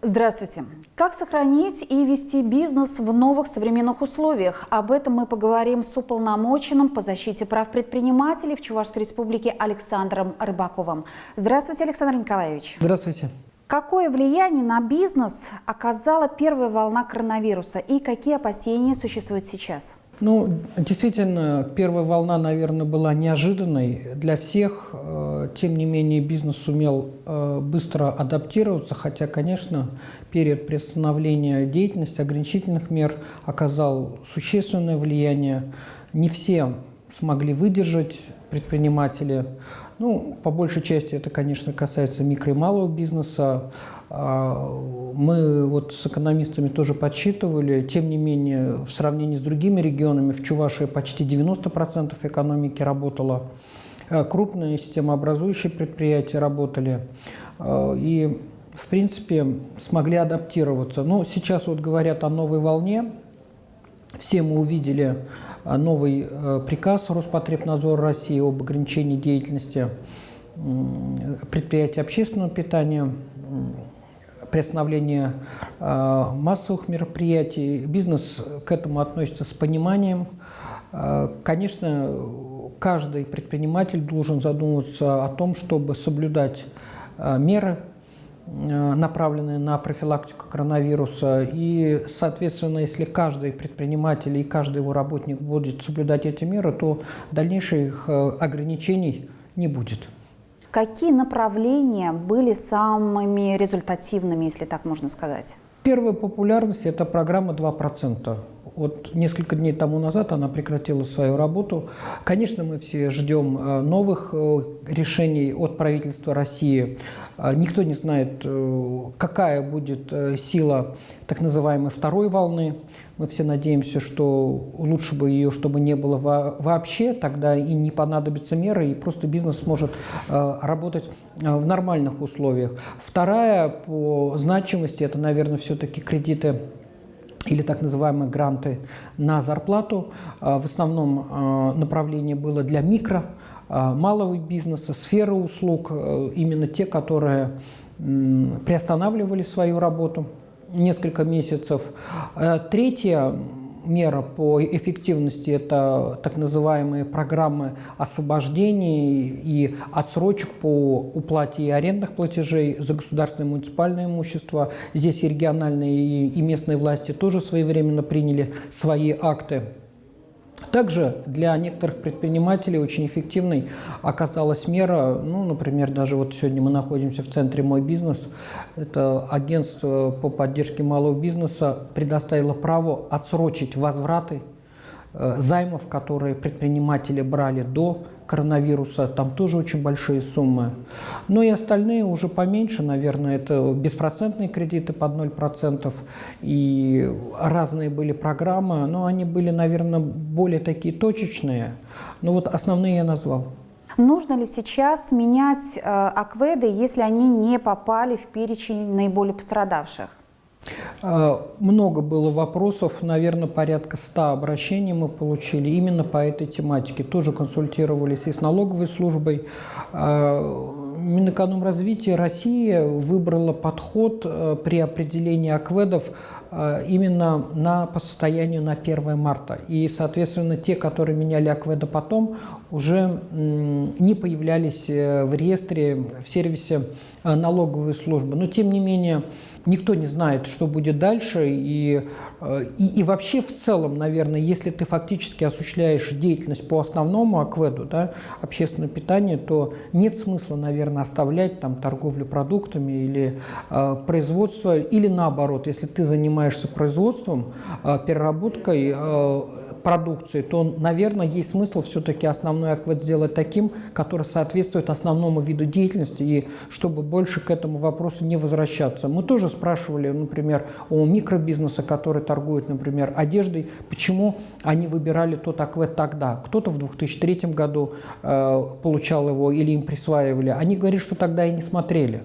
Здравствуйте. Как сохранить и вести бизнес в новых современных условиях? Об этом мы поговорим с уполномоченным по защите прав предпринимателей в Чувашской Республике Александром Рыбаковым. Здравствуйте, Александр Николаевич. Здравствуйте. Какое влияние на бизнес оказала первая волна коронавируса и какие опасения существуют сейчас? Действительно, первая волна, наверное, была неожиданной для всех. Тем не менее, бизнес сумел быстро адаптироваться, хотя, конечно, период приостановления деятельности, ограничительных мер оказал существенное влияние. Не все смогли выдержать предприниматели. По большей части это, конечно, касается микро и малого бизнеса. Мы с экономистами тоже подсчитывали, тем не менее, в сравнении с другими регионами, в Чувашии почти 90% экономики работало, крупные системообразующие предприятия работали и, в принципе, смогли адаптироваться. Сейчас говорят о новой волне. Все мы увидели новый приказ Роспотребнадзора России об ограничении деятельности предприятий общественного питания, приостановление массовых мероприятий. Бизнес к этому относится с пониманием. Конечно, каждый предприниматель должен задумываться о том, чтобы соблюдать меры, направленные на профилактику коронавируса. И, соответственно, если каждый предприниматель и каждый его работник будет соблюдать эти меры, то дальнейших ограничений не будет. Какие направления были самыми результативными, если так можно сказать? Первая популярность – это программа 2%. Несколько дней тому назад она прекратила свою работу. Конечно, мы все ждем новых решений от правительства России. Никто не знает, какая будет сила так называемой второй волны. Мы все надеемся, что лучше бы ее, чтобы не было вообще, тогда и не понадобятся меры, и просто бизнес сможет работать в нормальных условиях. Вторая по значимости – это, наверное, все-таки кредиты или так называемые гранты на зарплату. В основном направление было для микро, малого бизнеса, сферы услуг, именно те, которые приостанавливали свою работу несколько месяцев. Третья мера по эффективности – это так называемые программы освобождений и отсрочек по уплате и арендных платежей за государственное и муниципальное имущество. Здесь и региональные, и местные власти тоже своевременно приняли свои акты. Также для некоторых предпринимателей очень эффективной оказалась мера, например, даже сегодня мы находимся в центре «Мой бизнес». Это агентство по поддержке малого бизнеса предоставило право отсрочить возвраты займов, которые предприниматели брали до коронавируса. Там тоже очень большие суммы. Но и остальные уже поменьше, наверное, это беспроцентные кредиты под 0%. И разные были программы, но они были, наверное, более такие точечные. Основные я назвал. Нужно ли сейчас менять АКВЭДы, если они не попали в перечень наиболее пострадавших? Много было вопросов, наверное, порядка 100 обращений мы получили именно по этой тематике. Тоже консультировались и с налоговой службой. Минэкономразвития России выбрала подход при определении АКВЭДов именно по состоянию на 1 марта. И, соответственно, те, которые меняли АКВЭДы потом, уже не появлялись в реестре, в сервисе налоговой службы. Но, тем не менее, никто не знает, что будет дальше. И вообще в целом, наверное, если ты фактически осуществляешь деятельность по основному АКВЭДу, общественное питание, то нет смысла, наверное, оставлять там торговлю продуктами или производство, или наоборот, если ты занимаешься производством, переработкой продукции, то, наверное, есть смысл все-таки основной АКВЭД сделать таким, который соответствует основному виду деятельности, и чтобы больше к этому вопросу не возвращаться. Мы тоже спрашивали, например, у микробизнеса, который торгует, например, одеждой, почему они выбирали тот АКВЭД тогда. Кто-то в 2003 году получал его или им присваивали. Они говорят, что тогда и не смотрели.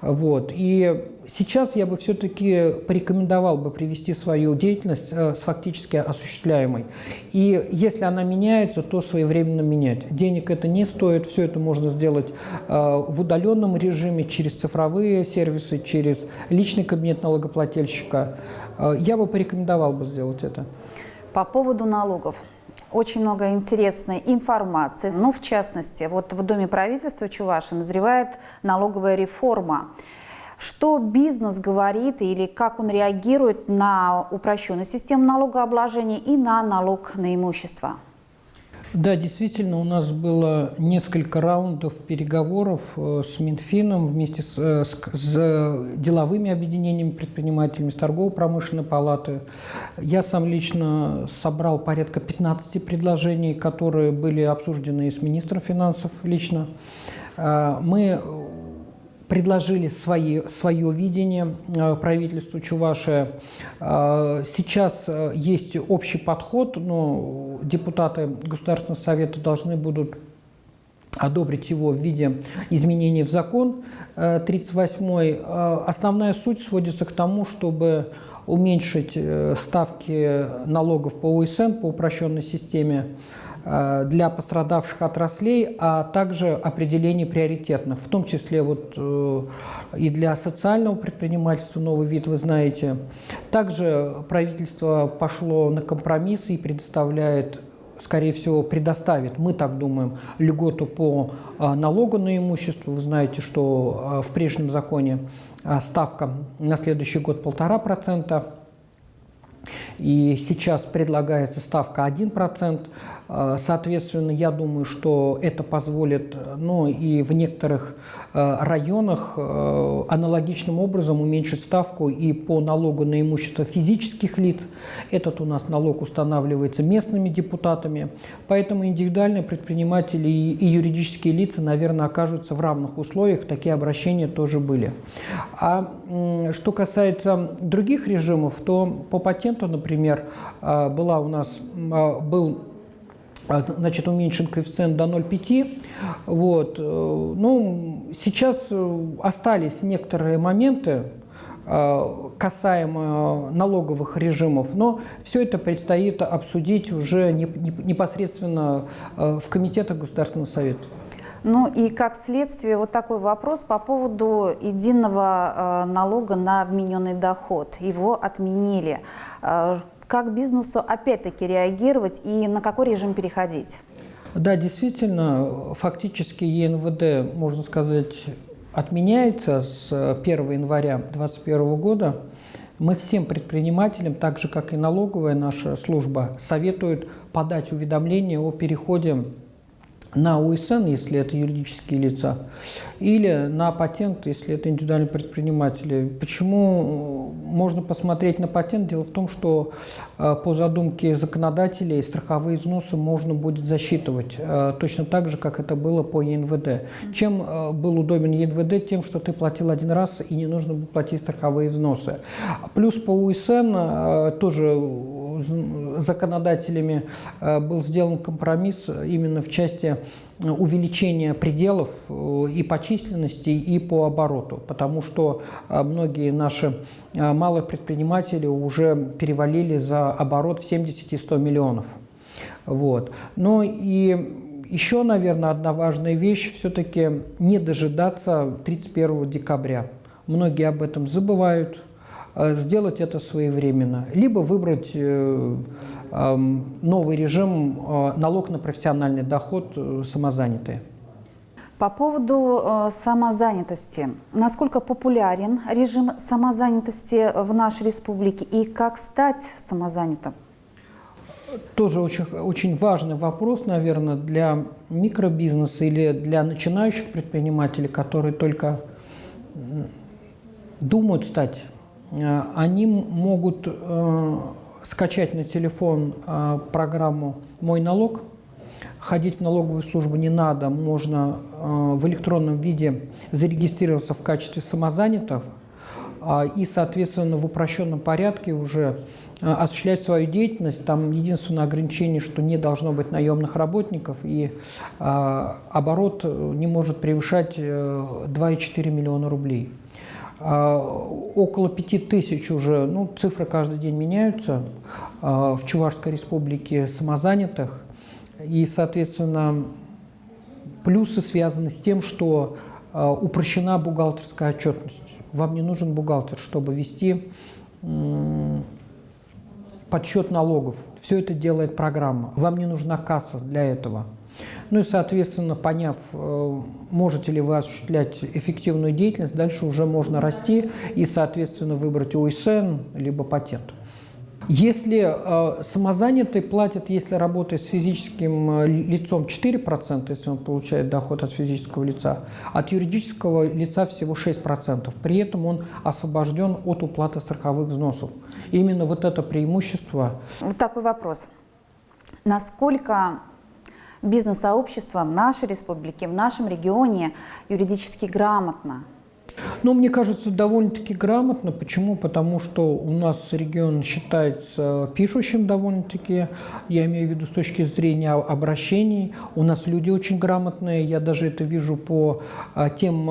Вот. И сейчас я бы все-таки порекомендовал бы привести свою деятельность с фактически осуществляемой. И если она меняется, то своевременно менять. Денег это не стоит, все это можно сделать в удаленном режиме, через цифровые сервисы, через личный кабинет налогоплательщика. Я бы порекомендовал бы сделать это. По поводу налогов. Очень много интересной информации. Но, в частности, вот в Доме правительства Чувашии назревает налоговая реформа. Что бизнес говорит или как он реагирует на упрощенную систему налогообложения и на налог на имущество? Да, действительно, у нас было несколько раундов переговоров с Минфином вместе с деловыми объединениями предпринимателями, с торгово-промышленной палаты. Я сам лично собрал порядка 15 предложений, которые были обсуждены и с министром финансов лично. Мы предложили свое видение правительству Чувашии. Сейчас есть общий подход, но депутаты Государственного совета должны будут одобрить его в виде изменений в закон 38-й. Основная суть сводится к тому, чтобы уменьшить ставки налогов по УСН, по упрощенной системе, для пострадавших отраслей, а также определение приоритетных, в том числе вот и для социального предпринимательства новый вид, вы знаете. Также правительство пошло на компромисс и предоставляет, скорее всего, предоставит, мы так думаем, льготу по налогу на имущество. Вы знаете, что в прежнем законе ставка на следующий год 1,5%. И сейчас предлагается ставка 1%. Соответственно, я думаю, что это позволит, ну, и в некоторых районах аналогичным образом уменьшить ставку и по налогу на имущество физических лиц. Этот у нас налог устанавливается местными депутатами. Поэтому индивидуальные предприниматели и юридические лица, наверное, окажутся в равных условиях. Такие обращения тоже были. А что касается других режимов, то по патенту, например, был уменьшен коэффициент до 0,5. Вот. Ну, сейчас остались некоторые моменты касаемо налоговых режимов, но все это предстоит обсудить уже непосредственно в комитетах Государственного совета. Ну и как следствие вот такой вопрос по поводу единого налога на вмененный доход. Его отменили. Как бизнесу опять-таки реагировать и на какой режим переходить? Да, действительно, фактически ЕНВД, можно сказать, отменяется с 1 января 2021 года. Мы всем предпринимателям, так же как и налоговая наша служба, советуют подать уведомление о переходе на УСН, если это юридические лица, или на патент, если это индивидуальные предприниматели. Почему можно посмотреть на патент? Дело в том, что по задумке законодателей страховые взносы можно будет засчитывать точно так же, как это было по ЕНВД. Чем был удобен ЕНВД? Тем, что ты платил один раз и не нужно было платить страховые взносы. Плюс по УСН тоже законодателями был сделан компромисс именно в части увеличения пределов и по численности, и по обороту, потому что многие наши малые предприниматели уже перевалили за оборот в 70 и 100 миллионов. Вот. Ну и еще, наверное, одна важная вещь – все-таки не дожидаться 31 декабря. Многие об этом забывают. Сделать это своевременно. Либо выбрать новый режим налог на профессиональный доход самозанятые. По поводу самозанятости. Насколько популярен режим самозанятости в нашей республике и как стать самозанятым? Тоже очень важный вопрос, наверное, для микробизнеса или для начинающих предпринимателей, которые только думают стать. Они могут скачать на телефон программу «Мой налог». Ходить в налоговую службу не надо. Можно в электронном виде зарегистрироваться в качестве самозанятого и, соответственно, в упрощенном порядке уже осуществлять свою деятельность. Там единственное ограничение, что не должно быть наемных работников, и оборот не может превышать 2,4 миллиона рублей. Около 5000 уже, ну, цифры каждый день меняются, в Чувашской республике самозанятых. И, соответственно, плюсы связаны с тем, что упрощена бухгалтерская отчетность. Вам не нужен бухгалтер, чтобы вести подсчет налогов. Все это делает программа. Вам не нужна касса для этого. Ну и, соответственно, поняв, можете ли вы осуществлять эффективную деятельность, дальше уже можно расти и, соответственно, выбрать ОСН либо патент. Если самозанятый платит, если работает с физическим лицом, 4%, если он получает доход от физического лица, от юридического лица всего 6%. При этом он освобожден от уплаты страховых взносов. Именно вот это преимущество. Вот такой вопрос. Насколько бизнес-сообщество в нашей республике, в нашем регионе юридически грамотно? Ну, мне кажется, довольно-таки грамотно. Почему? Потому что у нас регион считается пишущим довольно-таки, я имею в виду с точки зрения обращений. У нас люди очень грамотные, я даже это вижу по тем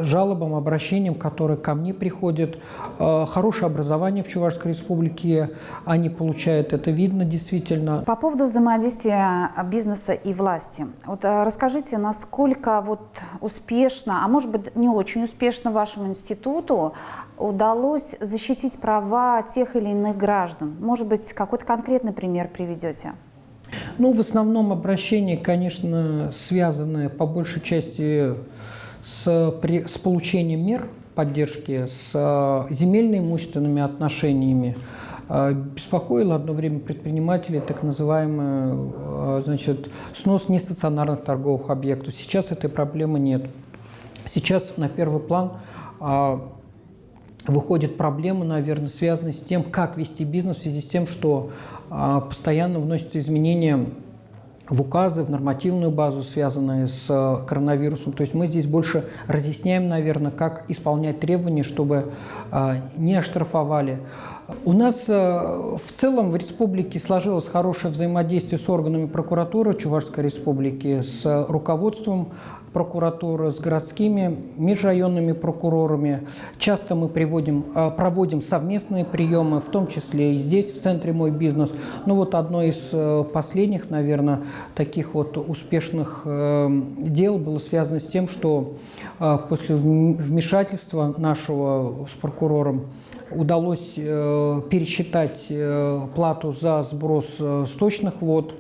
жалобам, обращениям, которые ко мне приходят. Хорошее образование в Чувашской республике они получают, это видно действительно. По поводу взаимодействия бизнеса и власти. Вот расскажите, насколько вот успешно, а может быть не очень успешно, вашему институту удалось защитить права тех или иных граждан? Может быть, какой-то конкретный пример приведете? Ну, в основном обращения, конечно, связаны по большей части с получением мер поддержки, с земельно-имущественными отношениями. Беспокоило одно время предпринимателей так называемый, значит, снос нестационарных торговых объектов. Сейчас этой проблемы нет. Сейчас на первый план выходят проблемы, наверное, связанные с тем, как вести бизнес в связи с тем, что постоянно вносятся изменения в указы, в нормативную базу, связанные с коронавирусом. То есть мы здесь больше разъясняем, наверное, как исполнять требования, чтобы не оштрафовали. У нас в целом в республике сложилось хорошее взаимодействие с органами прокуратуры Чувашской республики, с руководством прокуратуры, с городскими, межрайонными прокурорами. Часто мы проводим совместные приемы, в том числе и здесь, в центре «Мой бизнес». Ну вот одно из последних, наверное, таких вот успешных дел было связано с тем, что после вмешательства нашего с прокурором удалось пересчитать плату за сброс сточных вод,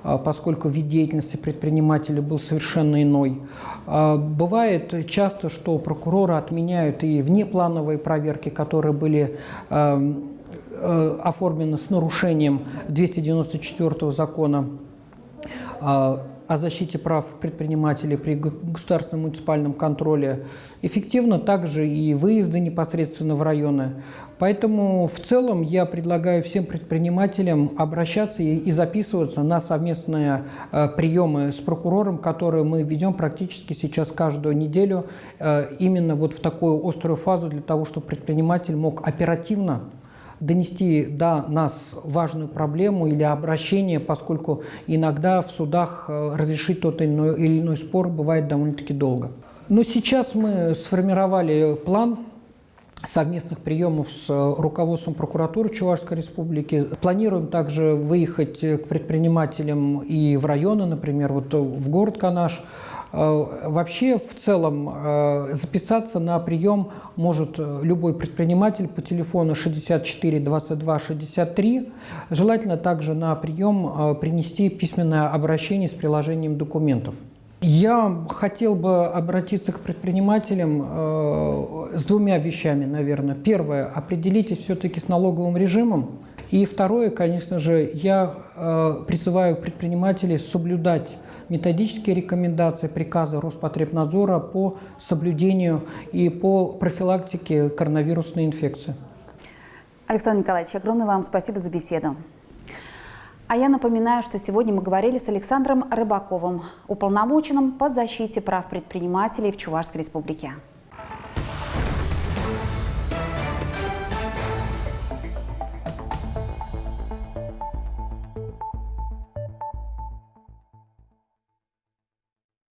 поскольку вид деятельности предпринимателя был совершенно иной. Бывает часто, что прокуроры отменяют и внеплановые проверки, которые были оформлены с нарушением 294 закона о защите прав предпринимателей при государственном муниципальном контроле. Эффективно также и выезды непосредственно в районы. Поэтому в целом я предлагаю всем предпринимателям обращаться и записываться на совместные приемы с прокурором, которые мы ведем практически сейчас каждую неделю, именно вот в такую острую фазу для того, чтобы предприниматель мог оперативно донести до нас важную проблему или обращение, поскольку иногда в судах разрешить тот или иной спор бывает довольно-таки долго. Но сейчас мы сформировали план совместных приемов с руководством прокуратуры Чувашской республики. Планируем также выехать к предпринимателям и в районы, например, вот в город Канаш. Вообще, в целом, записаться на прием может любой предприниматель по телефону 64 22 63. Желательно также на прием принести письменное обращение с приложением документов. Я хотел бы обратиться к предпринимателям с двумя вещами, наверное. Первое – определитесь все-таки с налоговым режимом. И второе, конечно же, я призываю предпринимателей соблюдать методические рекомендации приказа Роспотребнадзора по соблюдению и по профилактике коронавирусной инфекции. Александр Николаевич, огромное вам спасибо за беседу. А я напоминаю, что сегодня мы говорили с Александром Рыбаковым, уполномоченным по защите прав предпринимателей в Чувашской республике.